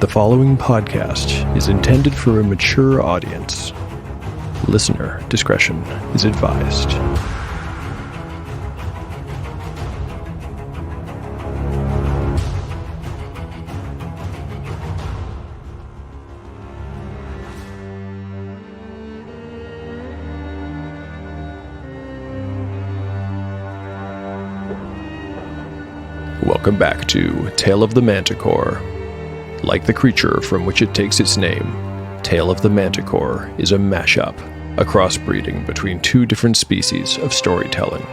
The following podcast is intended for a mature audience. Listener discretion is advised. Welcome back to Tale of the Manticore. Like the creature from which it takes its name, Tale of the Manticore is a mashup, a crossbreeding between two different species of storytelling.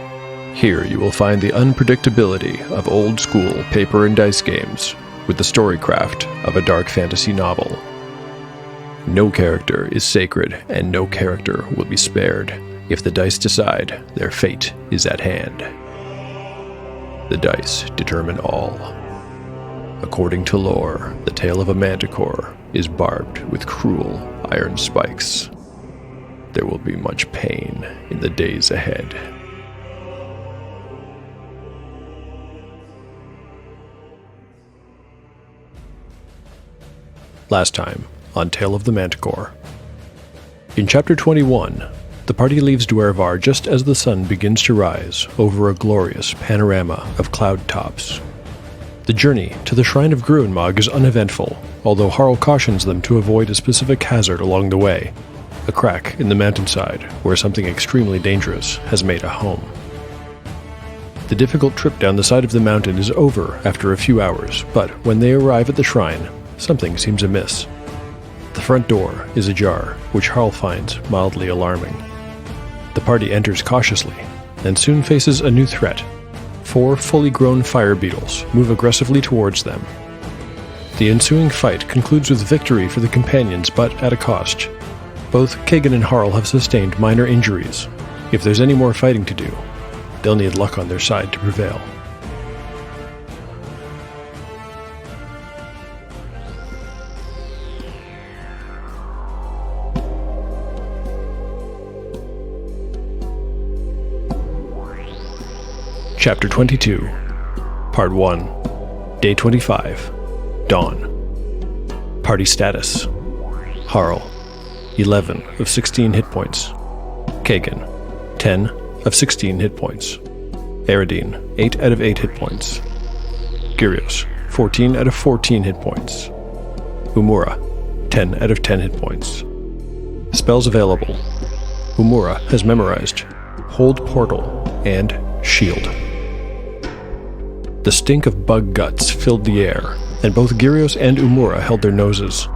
Here you will find the unpredictability of old-school paper and dice games with the storycraft of a dark fantasy novel. No character is sacred, and no character will be spared if the dice decide their fate is at hand. The dice determine all. According to lore, the tale of a manticore is barbed with cruel iron spikes. There will be much pain in the days ahead. Last time on Tale of the Manticore. In Chapter 21, the party leaves Duervar just as the sun begins to rise over a glorious panorama of cloud tops. The journey to the shrine of Gruenmawg is uneventful, although Harl cautions them to avoid a specific hazard along the way, a crack in the mountainside where something extremely dangerous has made a home. The difficult trip down the side of the mountain is over after a few hours, but when they arrive at the shrine, something seems amiss. The front door is ajar, which Harl finds mildly alarming. The party enters cautiously, and soon faces a new threat. 4 fully grown firebeetles move aggressively towards them. The ensuing fight concludes with victory for the companions, but at a cost. Both Kagan and Harl have sustained minor injuries. If there's any more fighting to do, they'll need luck on their side to prevail. Chapter 22, Part 1, Day 25, Dawn. Party status: Harl, 11 of 16 hit points. Kagan, 10 of 16 hit points. Aradine, 8 out of 8 hit points. Gyrios, 14 out of 14 hit points. Umura, 10 out of 10 hit points. Spells available: Umura has memorized Hold Portal and Shield. The stink of bug guts filled the air, and both Gyrios and Umura held their noses.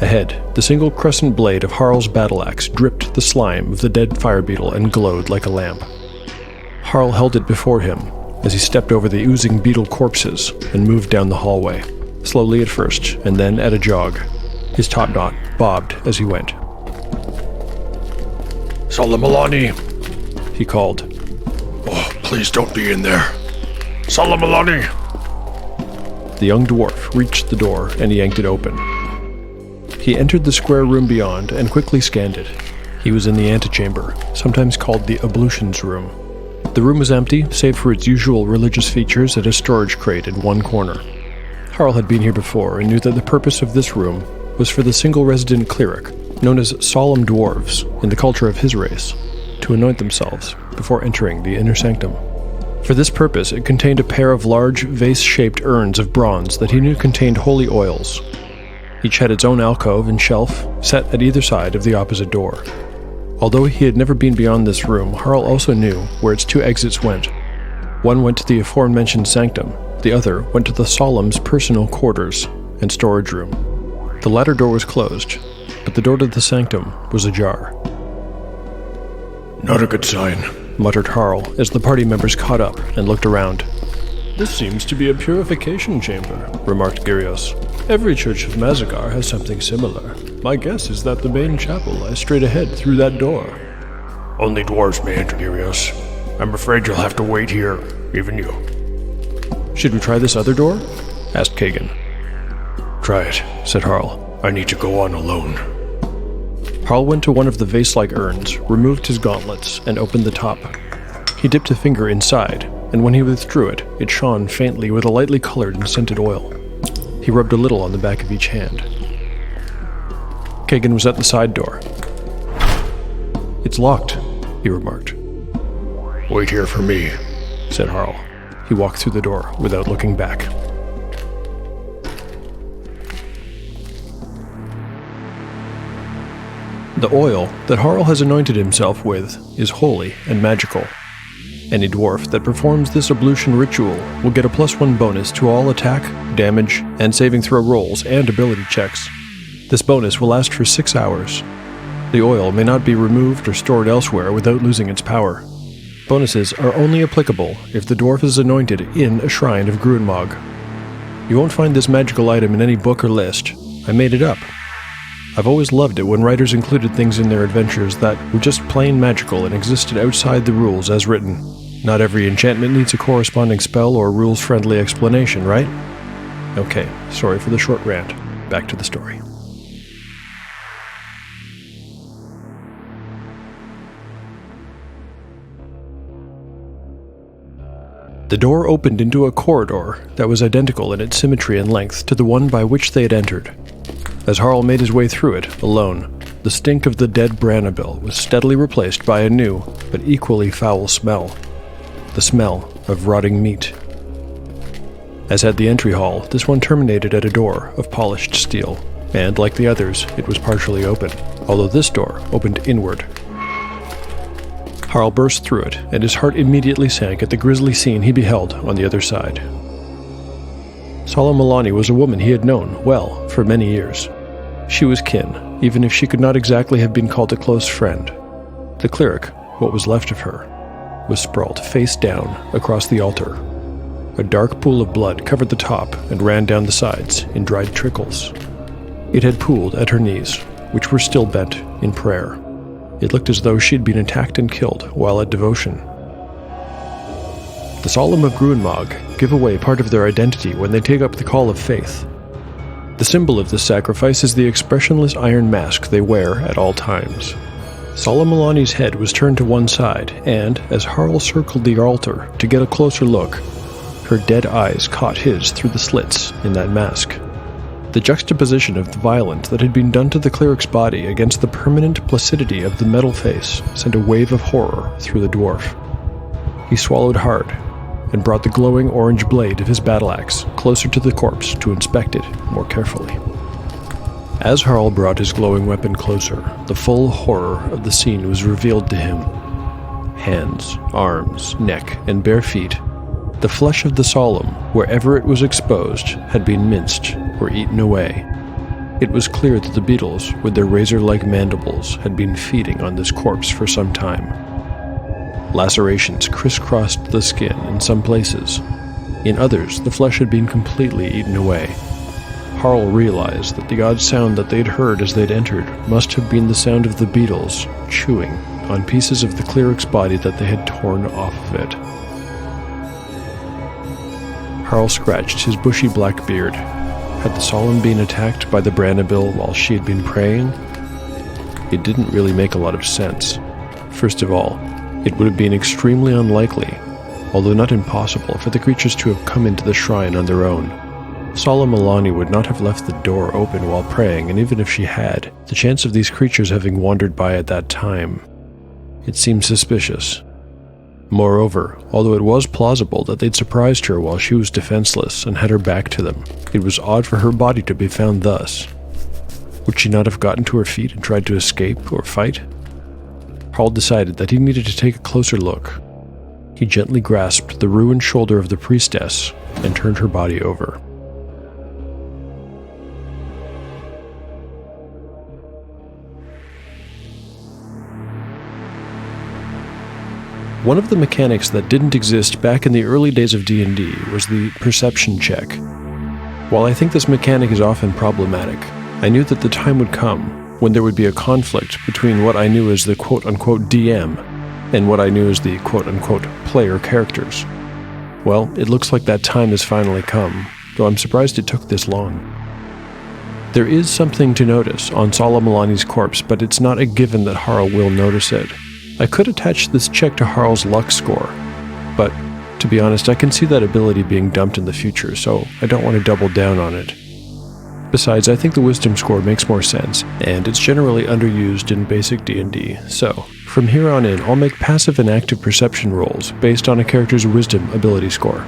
Ahead, the single crescent blade of Harl's battle axe dripped the slime of the dead firebeetle and glowed like a lamp. Harl held it before him as he stepped over the oozing beetle corpses and moved down the hallway, slowly at first and then at a jog. His top knot bobbed as he went. Salamalani, he called. "Oh, please don't be in there. Salamalani!" The young dwarf reached the door and yanked it open. He entered the square room beyond and quickly scanned it. He was in the antechamber, sometimes called the ablutions room. The room was empty, save for its usual religious features and a storage crate in one corner. Harl had been here before and knew that the purpose of this room was for the single resident cleric, known as solemn dwarves in the culture of his race, to anoint themselves before entering the inner sanctum. For this purpose, it contained a pair of large, vase-shaped urns of bronze that he knew contained holy oils. Each had its own alcove and shelf, set at either side of the opposite door. Although he had never been beyond this room, Harl also knew where its 2 exits went. One went to the aforementioned sanctum, the other went to the solemn's personal quarters and storage room. The latter door was closed, but the door to the sanctum was ajar. "Not a good sign," muttered Harl as the party members caught up and looked around. "This seems to be a purification chamber," remarked Gyrios. "Every church of Mazagar has something similar. My guess is that the main chapel lies straight ahead through that door." "Only dwarves may enter, Gyrios. I'm afraid you'll have to wait here, even you." "Should we try this other door?" asked Kagan. "Try it," said Harl. "I need to go on alone." Harl went to one of the vase-like urns, removed his gauntlets, and opened the top. He dipped a finger inside, and when he withdrew it, it shone faintly with a lightly colored and scented oil. He rubbed a little on the back of each hand. Kagan was at the side door. "It's locked," he remarked. Wait here for me, said Harl. He walked through the door without looking back. The oil that Harl has anointed himself with is holy and magical. Any dwarf that performs this ablution ritual will get a +1 bonus to all attack, damage, and saving throw rolls and ability checks. This bonus will last for 6 hours. The oil may not be removed or stored elsewhere without losing its power. Bonuses are only applicable if the dwarf is anointed in a shrine of Gruenmawg. You won't find this magical item in any book or list. I made it up. I've always loved it when writers included things in their adventures that were just plain magical and existed outside the rules as written. Not every enchantment needs a corresponding spell or rules-friendly explanation, right? Okay, sorry for the short rant. Back to the story. The door opened into a corridor that was identical in its symmetry and length to the one by which they had entered. As Harl made his way through it, alone, the stink of the dead Brannabil was steadily replaced by a new, but equally foul smell. The smell of rotting meat. As had the entry hall, this one terminated at a door of polished steel, and, like the others, it was partially open, although this door opened inward. Harl burst through it, and his heart immediately sank at the grisly scene he beheld on the other side. Solemn was a woman he had known well for many years. She was kin, even if she could not exactly have been called a close friend. The cleric, what was left of her, was sprawled face down across the altar. A dark pool of blood covered the top and ran down the sides in dried trickles. It had pooled at her knees, which were still bent in prayer. It looked as though she'd been attacked and killed while at devotion. The Solemn of Gruenmawg give away part of their identity when they take up the call of faith. The symbol of this sacrifice is the expressionless iron mask they wear at all times. Solemn head was turned to one side, and, as Harl circled the altar to get a closer look, her dead eyes caught his through the slits in that mask. The juxtaposition of the violence that had been done to the cleric's body against the permanent placidity of the metal face sent a wave of horror through the dwarf. He swallowed hard, and brought the glowing orange blade of his battle-axe closer to the corpse to inspect it more carefully. As Harl brought his glowing weapon closer, the full horror of the scene was revealed to him. Hands, arms, neck, and bare feet, the flesh of the Solemn, wherever it was exposed, had been minced or eaten away. It was clear that the beetles, with their razor-like mandibles, had been feeding on this corpse for some time. Lacerations crisscrossed the skin in some places. In others, the flesh had been completely eaten away. Harl realized that the odd sound that they'd heard as they'd entered must have been the sound of the beetles chewing on pieces of the cleric's body that they had torn off of it. Harl scratched his bushy black beard. Had the Solemn been attacked by the Brannabil while she had been praying? It didn't really make a lot of sense. First of all, it would have been extremely unlikely, although not impossible, for the creatures to have come into the shrine on their own. Solemn would not have left the door open while praying, and even if she had, the chance of these creatures having wandered by at that time, it seemed suspicious. Moreover, although it was plausible that they'd surprised her while she was defenseless and had her back to them, it was odd for her body to be found thus. Would she not have gotten to her feet and tried to escape or fight? Harl decided that he needed to take a closer look. He gently grasped the ruined shoulder of the priestess and turned her body over. One of the mechanics that didn't exist back in the early days of D&D was the perception check. While I think this mechanic is often problematic, I knew that the time would come when there would be a conflict between what I knew as the quote-unquote DM and what I knew as the quote-unquote player characters. Well, it looks like that time has finally come, though I'm surprised it took this long. There is something to notice on Solemn corpse, but it's not a given that Harl will notice it. I could attach this check to Harl's luck score, but to be honest, I can see that ability being dumped in the future, so I don't want to double down on it. Besides, I think the wisdom score makes more sense, and it's generally underused in basic D&D, so from here on in, I'll make passive and active perception rolls based on a character's wisdom ability score.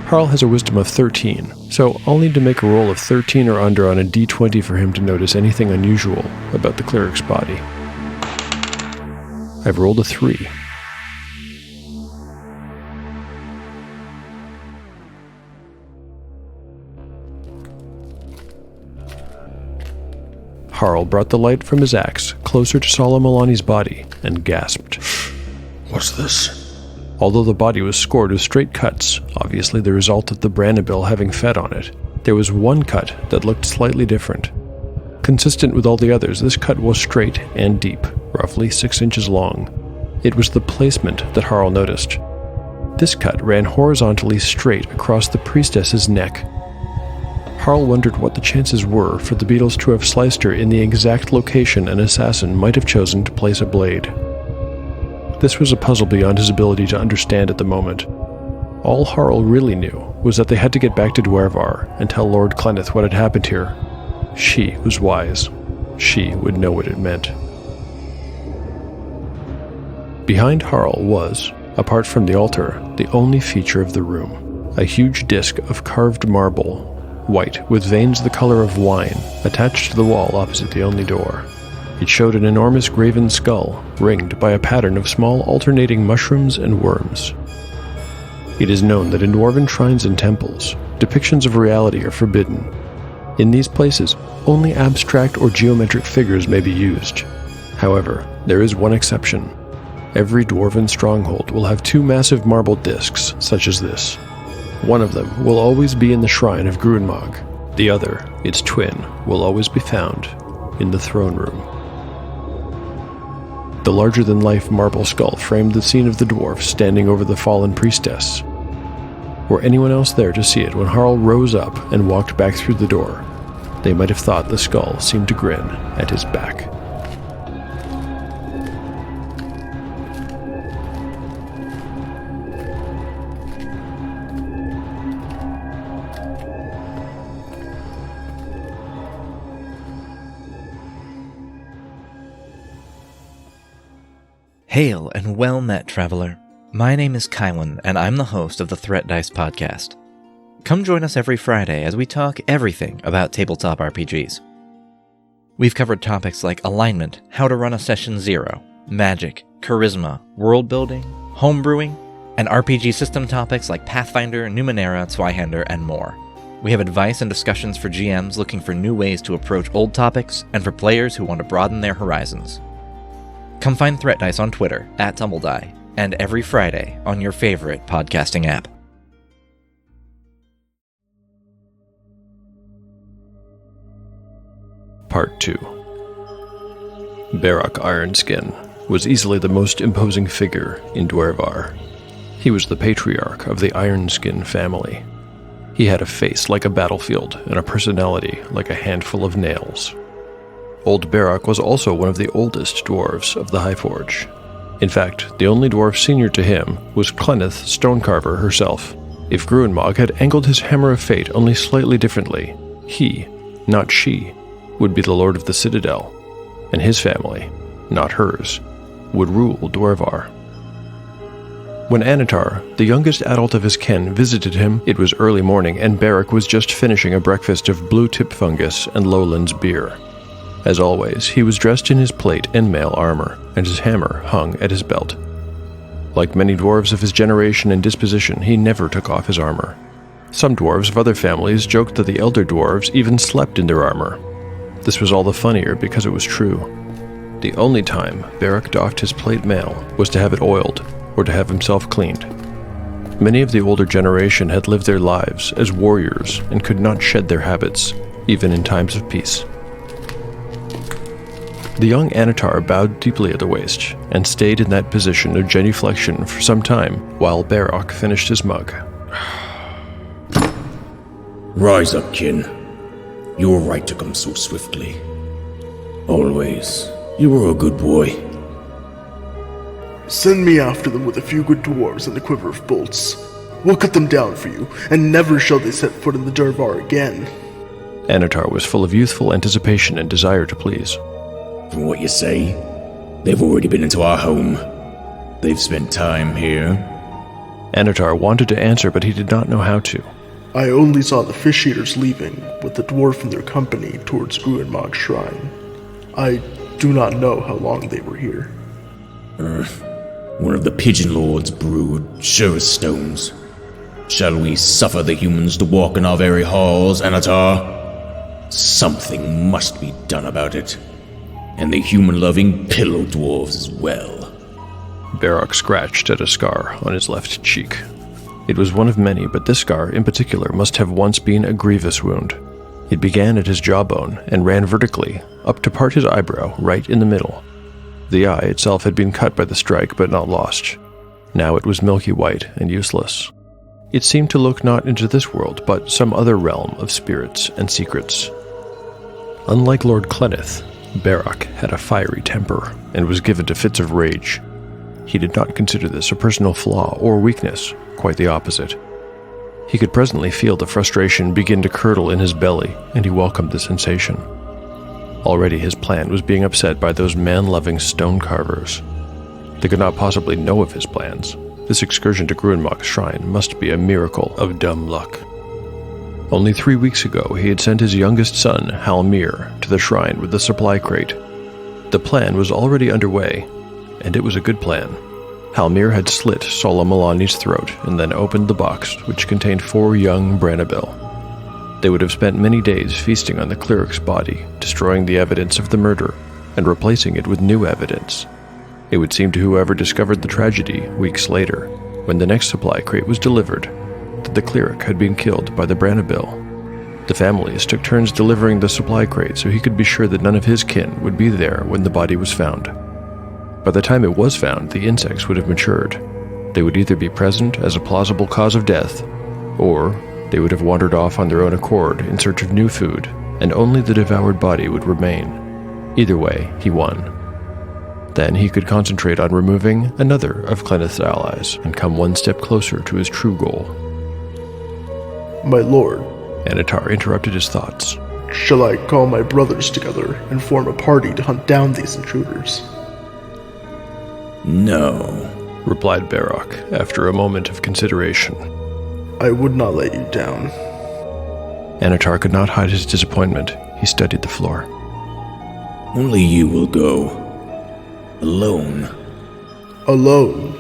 Harl has a wisdom of 13, so I'll need to make a roll of 13 or under on a d20 for him to notice anything unusual about the cleric's body. I've rolled a 3. Harl brought the light from his axe closer to Solomolani's body and gasped. What's this? Although the body was scored with straight cuts, obviously the result of the Branabil having fed on it, there was one cut that looked slightly different. Consistent with all the others, this cut was straight and deep, roughly 6 inches long. It was the placement that Harl noticed. This cut ran horizontally straight across the priestess's neck. Harl wondered what the chances were for the beetles to have sliced her in the exact location an assassin might have chosen to place a blade. This was a puzzle beyond his ability to understand at the moment. All Harl really knew was that they had to get back to Dwervar and tell Lord Clenneth what had happened here. She was wise. She would know what it meant. Behind Harl was, apart from the altar, the only feature of the room. A huge disc of carved marble, white, with veins the color of wine, attached to the wall opposite the only door. It showed an enormous graven skull, ringed by a pattern of small alternating mushrooms and worms. It is known that in dwarven shrines and temples, depictions of reality are forbidden. In these places, only abstract or geometric figures may be used. However, there is one exception. Every dwarven stronghold will have 2 massive marble discs, such as this. One of them will always be in the shrine of Gruenmawg. The other, its twin, will always be found in the throne room. The larger-than-life marble skull framed the scene of the dwarf standing over the fallen priestess. Were anyone else there to see it when Harl rose up and walked back through the door, they might have thought the skull seemed to grin at his back. Hail and well met, traveler. My name is Kylin, and I'm the host of the Threat Dice podcast. Come join us every Friday as we talk everything about tabletop RPGs. We've covered topics like alignment, how to run a session 0, magic, charisma, world building, homebrewing, and RPG system topics like Pathfinder, Numenera, Zweihander, and more. We have advice and discussions for GMs looking for new ways to approach old topics, and for players who want to broaden their horizons. Come find Threat Dice on Twitter, @TumbleDie, and every Friday on your favorite podcasting app. Part 2. Barck Ironskin was easily the most imposing figure in Dwervar. He was the patriarch of the Ironskin family. He had a face like a battlefield and a personality like a handful of nails. Old Barck was also one of the oldest dwarves of the Highforge. In fact, the only dwarf senior to him was Clenneth Stonecarver herself. If Gruenmawg had angled his hammer of fate only slightly differently, he, not she, would be the lord of the Citadel, and his family, not hers, would rule Dwervar. When Anatar, the youngest adult of his kin, visited him, it was early morning and Barck was just finishing a breakfast of blue tip fungus and lowlands beer. As always, he was dressed in his plate and mail armor, and his hammer hung at his belt. Like many dwarves of his generation and disposition, he never took off his armor. Some dwarves of other families joked that the elder dwarves even slept in their armor. This was all the funnier because it was true. The only time Barck doffed his plate mail was to have it oiled or to have himself cleaned. Many of the older generation had lived their lives as warriors and could not shed their habits, even in times of peace. The young Anatar bowed deeply at the waist and stayed in that position of genuflection for some time while Barck finished his mug. Rise up, kin. You were right to come so swiftly. Always. You were a good boy. Send me after them with a few good dwarves and a quiver of bolts. We'll cut them down for you, and never shall they set foot in the Dwervar again. Anatar was full of youthful anticipation and desire to please. From what you say, they've already been into our home. They've spent time here. Anatar wanted to answer, but he did not know how to. I only saw the fish eaters leaving with the dwarf and their company towards Gruenmawg's shrine. I do not know how long they were here. One of the pigeon lords brewed, sure as stones. Shall we suffer the humans to walk in our very halls, Anatar? Something must be done about it. And the human-loving pillow dwarves as well. Barck scratched at a scar on his left cheek. It was one of many, but this scar in particular must have once been a grievous wound. It began at his jawbone and ran vertically, up to part his eyebrow, right in the middle. The eye itself had been cut by the strike, but not lost. Now it was milky white and useless. It seemed to look not into this world, but some other realm of spirits and secrets. Unlike Lord Clenneth, Barck had a fiery temper and was given to fits of rage. He did not consider this a personal flaw or weakness, quite the opposite. He could presently feel the frustration begin to curdle in his belly, and he welcomed the sensation. Already his plan was being upset by those man-loving stone carvers. They could not possibly know of his plans. This excursion to Gruenmawg's shrine must be a miracle of dumb luck. Only 3 weeks ago he had sent his youngest son, Halmir, to the shrine with the supply crate. The plan was already underway, and it was a good plan. Halmir had slit Solomalani's throat and then opened the box, which contained 4 young Brannabil. They would have spent many days feasting on the cleric's body, destroying the evidence of the murder, and replacing it with new evidence. It would seem to whoever discovered the tragedy weeks later, when the next supply crate was delivered, that the cleric had been killed by the Brannabil. The families took turns delivering the supply crate so he could be sure that none of his kin would be there when the body was found. By the time it was found, the insects would have matured. They would either be present as a plausible cause of death, or they would have wandered off on their own accord in search of new food, and only the devoured body would remain. Either way, he won. Then he could concentrate on removing another of Clenneth's allies and come one step closer to his true goal. My lord, Anatar interrupted his thoughts. shall I call my brothers together and form a party to hunt down these intruders? No, Replied Barck after a moment of consideration. I would not let you down. Anatar could not hide his disappointment. He studied the floor. only you will go. Alone. Alone?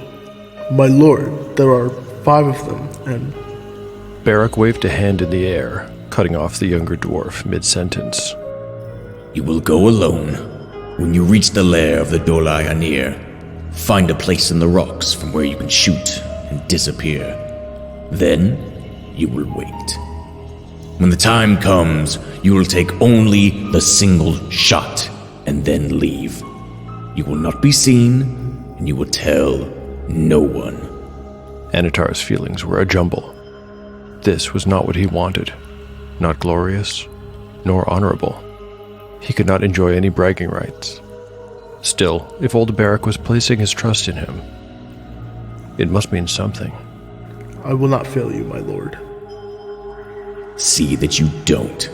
My lord, there are 5 of them, and... Barck waved a hand in the air, cutting off the younger dwarf mid-sentence. You will go alone. When you reach the lair of the Dolai Anir, find a place in the rocks from where you can shoot and disappear. Then, you will wait. When the time comes, you will take only the single shot and then leave. You will not be seen, and you will tell no one. Anatar's feelings were a jumble. This was not what he wanted. Not glorious, nor honorable. He could not enjoy any bragging rights. Still, if old Barck was placing his trust in him, it must mean something. I will not fail you, my lord. See that you don't.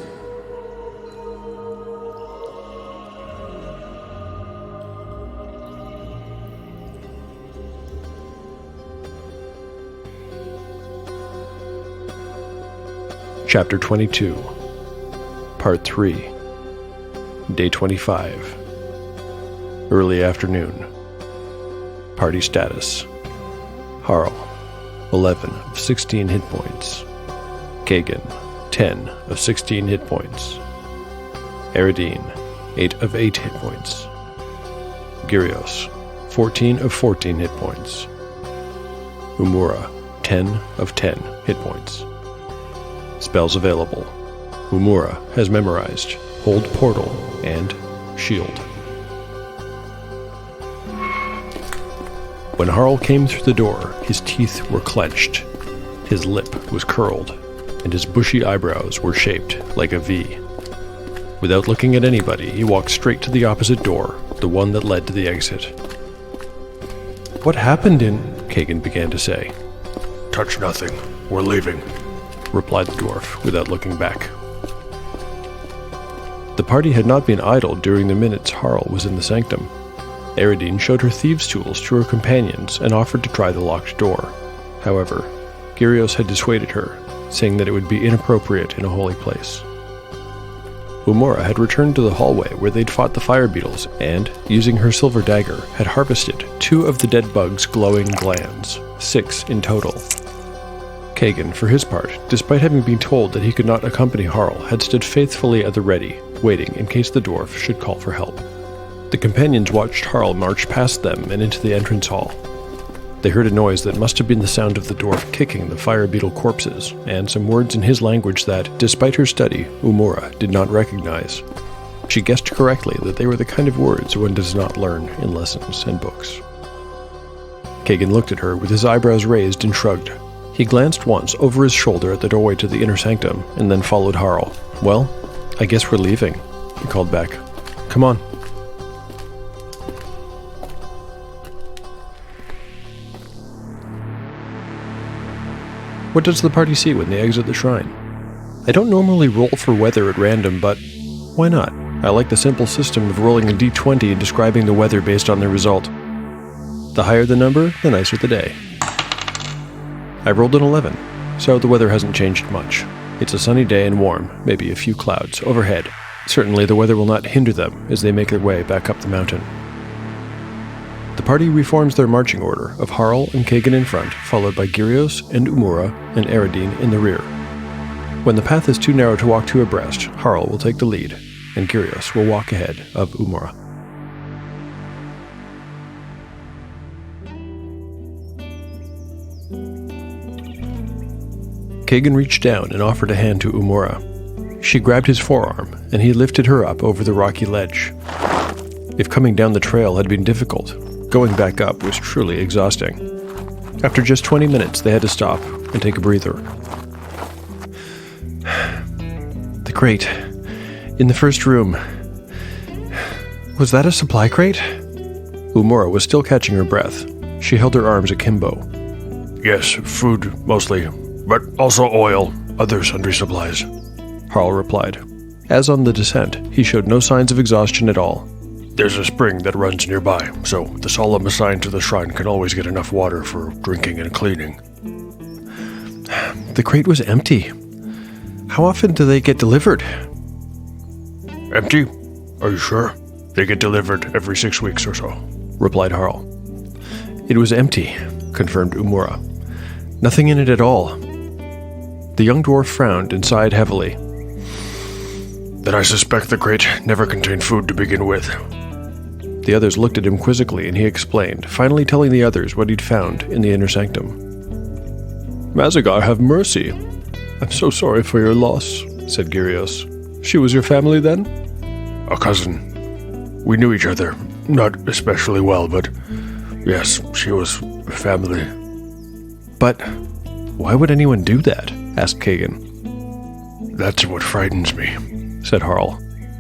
Chapter 22, Part 3, Day 25, Early Afternoon. Party status: Harl, 11 of 16 hit points. Kagan, 10 of 16 hit points. Eridine, 8 of 8 hit points. Gyrios, 14 of 14 hit points. Umura, 10 of 10 hit points. Spells available: Umura has memorized Hold Portal and Shield. When Harl came through the door, his teeth were clenched, his lip was curled, and his bushy eyebrows were shaped like a V. Without looking at anybody, he walked straight to the opposite door, the one that led to the exit. "What happened in..." Kagan began to say. Touch nothing. We're leaving. Replied the dwarf, without looking back. party had not been idle during the minutes Harl was in the sanctum. Eridine showed her thieves' tools to her companions and offered to try the locked door. However, Gyrios had dissuaded her, saying that it would be inappropriate in a holy place. Umura had returned to the hallway where they'd fought the firebeetles and, using her silver dagger, had harvested 2 of the dead bug's glowing glands, 6 in total. Kagan, for his part, despite having been told that he could not accompany Harl, had stood faithfully at the ready, waiting in case the dwarf should call for help. The companions watched Harl march past them and into the entrance hall. They heard a noise that must have been the sound of the dwarf kicking the fire beetle corpses, and some words in his language that, despite her study, Umura did not recognize. She guessed correctly that they were the kind of words one does not learn in lessons and books. Kagan looked at her with his eyebrows raised and shrugged. He glanced once over his shoulder at the doorway to the inner sanctum, and then followed Harl. "Well, I guess we're leaving," he called back. "Come on." What does the party see when they exit the shrine? I don't normally roll for weather at random, but why not? I like the simple system of rolling a d20 and describing the weather based on the result. The higher the number, the nicer the day. I rolled an 11, so the weather hasn't changed much. It's a sunny day and warm, maybe a few clouds overhead. Certainly the weather will not hinder them as they make their way back up the mountain. The party reforms their marching order of Harl and Kagan in front, followed by Gyrios and Umura and Eridine in the rear. When the path is too narrow to walk two abreast, Harl will take the lead, and Gyrios will walk ahead of Umura. Kagan reached down and offered a hand to Umura. She grabbed his forearm, and he lifted her up over the rocky ledge. If coming down the trail had been difficult, going back up was truly exhausting. After just 20 minutes, they had to stop and take a breather. The crate. In the first room. Was that a supply crate? Umura was still catching her breath. She held her arms akimbo. Yes, food, mostly, but also oil, other sundry supplies, Harl replied. As on the descent, he showed no signs of exhaustion at all. There's a spring that runs nearby, so the solemn assigned to the shrine can always get enough water for drinking and cleaning. The crate was empty. How often do they get delivered? Empty? Are you sure? They get delivered every 6 weeks or so, replied Harl. It was empty, confirmed Umura. Nothing in it at all. The young dwarf frowned and sighed heavily. Then I suspect the crate never contained food to begin with. The others looked at him quizzically, and he explained, finally telling the others what he'd found in the inner sanctum. Mazagar, have mercy. I'm so sorry for your loss, said Gyrios. She was your family then? A cousin. We knew each other, not especially well, but yes, she was family. But why would anyone do that? Asked Kagan. That's what frightens me, said Harl.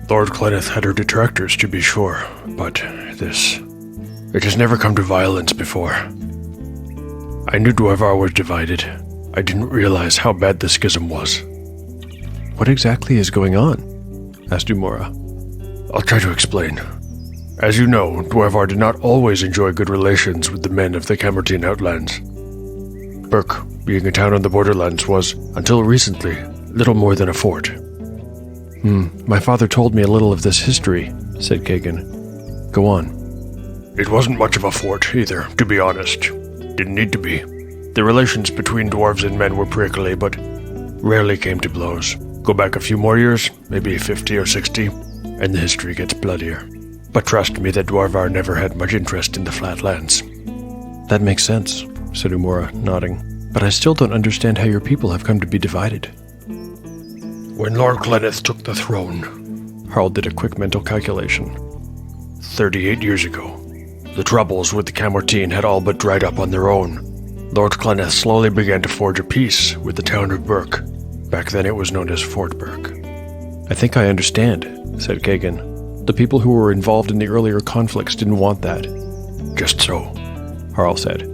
Lord Clenneth had her detractors, to be sure, but it has never come to violence before. I knew Dwarvar was divided. I didn't realize how bad the schism was. What exactly is going on? Asked Umura. I'll try to explain. As you know, Dwarvar did not always enjoy good relations with the men of the Camertine Outlands. Barck, being a town on the borderlands, was, until recently, little more than a fort. My father told me a little of this history, said Kagan. Go on. It wasn't much of a fort, either, to be honest. Didn't need to be. The relations between dwarves and men were prickly, but rarely came to blows. Go back a few more years, maybe 50 or 60, and the history gets bloodier. But trust me that Dwarvar never had much interest in the flatlands. That makes sense, said Umura, nodding. But I still don't understand how your people have come to be divided. When Lord Clenneth took the throne, Harl did a quick mental calculation. 38 years ago, the troubles with the Camertine had all but dried up on their own. Lord Clenneth slowly began to forge a peace with the town of Barck. Back then it was known as Fort Barck. I think I understand, said Kagan. The people who were involved in the earlier conflicts didn't want that. Just so, Harl said.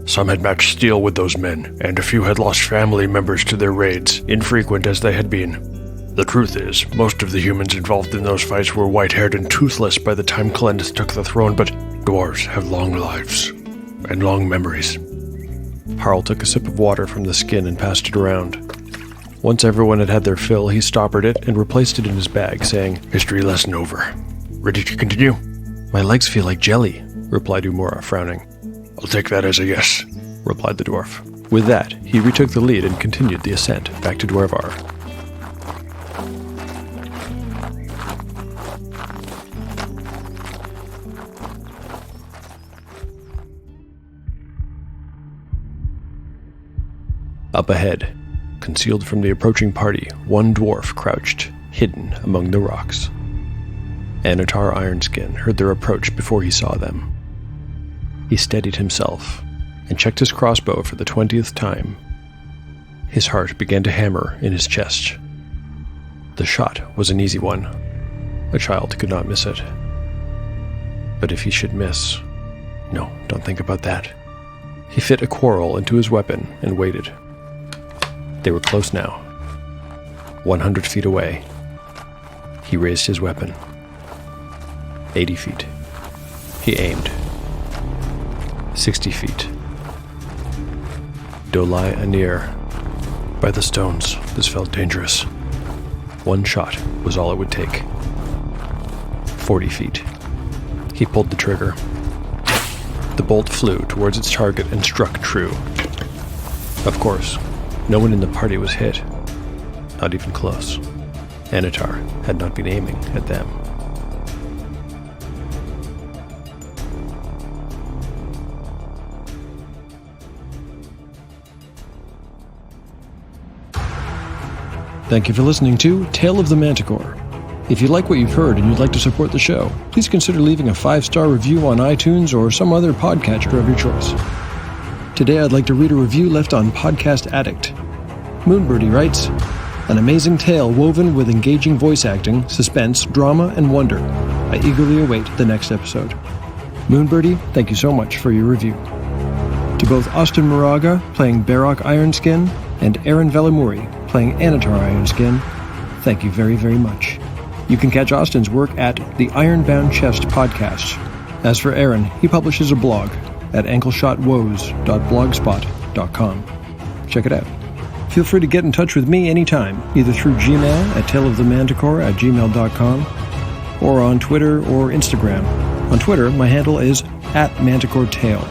Some had matched steel with those men, and a few had lost family members to their raids, infrequent as they had been. The truth is, most of the humans involved in those fights were white-haired and toothless by the time Clendith took the throne, but dwarves have long lives and long memories. Harl took a sip of water from the skin and passed it around. Once everyone had had their fill, he stoppered it and replaced it in his bag, saying, History lesson over. Ready to continue? My legs feel like jelly, replied Umura, frowning. I'll take that as a yes, replied the dwarf. With that, he retook the lead and continued the ascent back to Dwervar. Up ahead, concealed from the approaching party, one dwarf crouched, hidden among the rocks. Anatar Ironskin heard their approach before he saw them. He steadied himself and checked his crossbow for the 20th time. His heart began to hammer in his chest. The shot was an easy one. A child could not miss it. But if he should miss... No, don't think about that. He fit a quarrel into his weapon and waited. They were close now. 100 feet away. He raised his weapon. 80 feet. He aimed. 60 feet. Dolai Anir. By the stones, this felt dangerous. One shot was all it would take. 40 feet. He pulled the trigger. The bolt flew towards its target and struck true. Of course, no one in the party was hit. Not even close. Anatar had not been aiming at them. Thank you for listening to Tale of the Manticore. If you like what you've heard and you'd like to support the show, please consider leaving a 5-star review on iTunes or some other podcatcher of your choice. Today I'd like to read a review left on Podcast Addict. Moonbirdie writes, An amazing tale woven with engaging voice acting, suspense, drama, and wonder. I eagerly await the next episode. Moonbirdie, thank you so much for your review. To both Austin Moraga, playing Barck Ironskin, and Aaron Velamuri, playing Anatar Ironskin, thank you very, very much. You can catch Austin's work at the Ironbound Chest podcast. As for Aaron, he publishes a blog at ankleshotwoes.blogspot.com. Check it out. Feel free to get in touch with me anytime, either through Gmail at taleofthemanticore@gmail.com or on Twitter or Instagram. On Twitter, my handle is @ManticoreTale.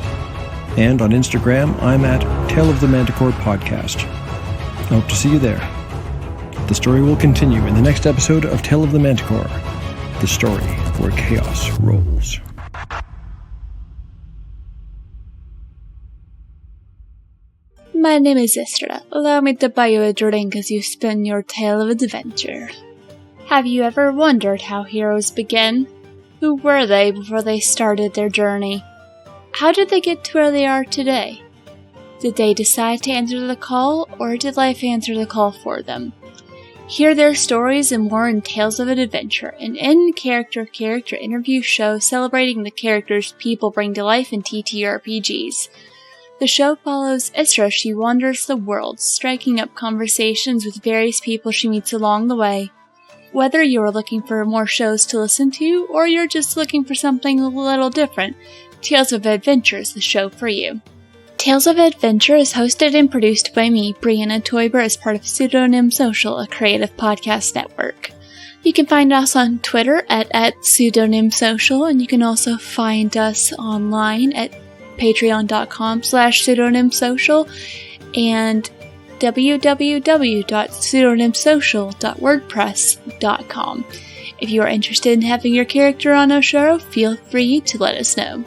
And on Instagram, I'm at Tale of the Manticore Podcast. I hope to see you there. The story will continue in the next episode of Tale of the Manticore, the story where chaos rolls. My name is Estrella. Allow me to buy you a drink as you spin your tale of adventure. Have you ever wondered how heroes begin? Who were they before they started their journey? How did they get to where they are today? Did they decide to answer the call, or did life answer the call for them? Hear their stories and more in Tales of an Adventure, an in-character interview show celebrating the characters people bring to life in TTRPGs. The show follows Isra as she wanders the world, striking up conversations with various people she meets along the way. Whether you're looking for more shows to listen to, or you're just looking for something a little different, Tales of Adventure is the show for you. Tales of Adventure is hosted and produced by me, Brianna Toiber, as part of Pseudonym Social, a creative podcast network. You can find us on Twitter at Pseudonym Social, and you can also find us online at patreon.com/pseudonymsocial and www.pseudonymsocial.wordpress.com. If you are interested in having your character on our show, feel free to let us know.